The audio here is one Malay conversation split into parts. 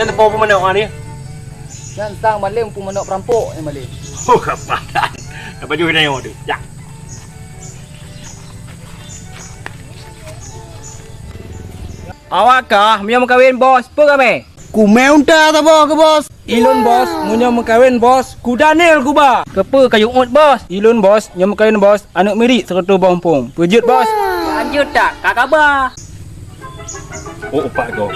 Yang tepung pemenok ni. Yan sang maling pumanok perampok ni maling. Oh, kepadan. Dapat juga tengok tu. Ya. Awak kah punya kawin bos? Apa kami? Ku meunta ta ke bos? Ilun bos, punya kawin bos. Ku Daniel ku ba. Kepa kayu ut bos. Ilun bos, punya kawin bos. Anak mirik serta bompong. Pejut bos. Lanjut tak? Kak khabar. Oh, upak kau.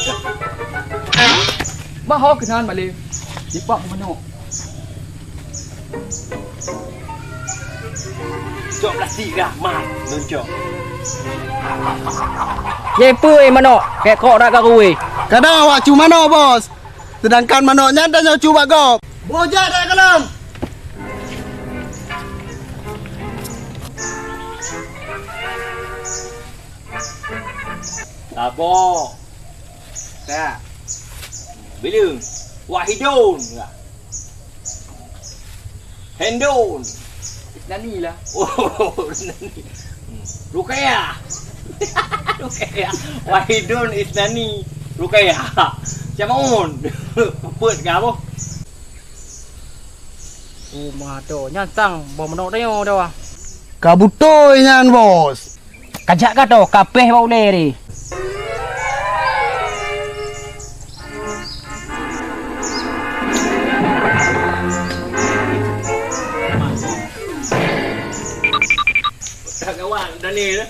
Bah kenan maling. Dipak pumanok. Cok plastik dah, mat. Loncok. Ye pui manok. Kek kok dak karui. Kadang awak cuma no bos. Sedangkan manoknya dah cuba gop. Bojak dah kalam. Tabok. Tak. Bila? Wahidun. Hendon. Nani lah. Oh, Nani. Rukaya. Rukaya. Wahidun is Nani. Rukaya. Macam on. Put ke apa? Oh mah tu, nyan sang bom manok dah dah wah. Kabutoi nyan bos. Kajak ka tu, kapeh bau le ni. Tak kawan Nani dah.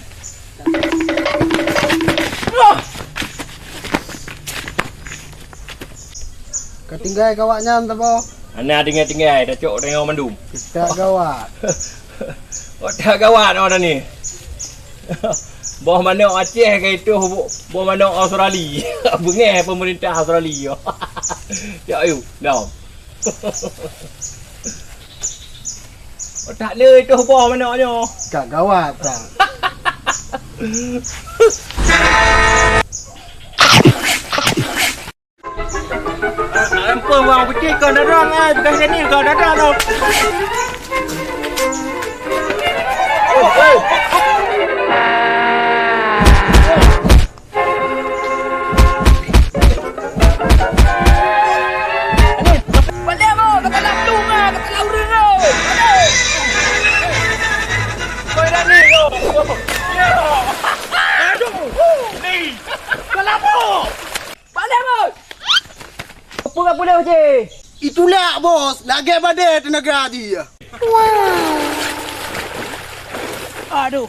Ketinggai kawaknya ta bos. Ana tinggal-tinggal dah cok tengok mandum. Kita gawat. Oh, tak kawan orang ni. Bawah mana Aceh ke itu, bawah mana Australia. Bengeh pemerintah Australia. Ya ayo, dah. Oh, tak le itu bawah mana nya. Kak gawat tak. Apa orang putih kau darang ah, bukan sini kau darang tu. Balik mo, kata lablung ah, kata laureng ah. Kau dah ni yo. Aduh. Ni. Kenapa? Balik mo. Apa kau boleh je? Itulah bos. Lagi badai tenaga dia. Aduh.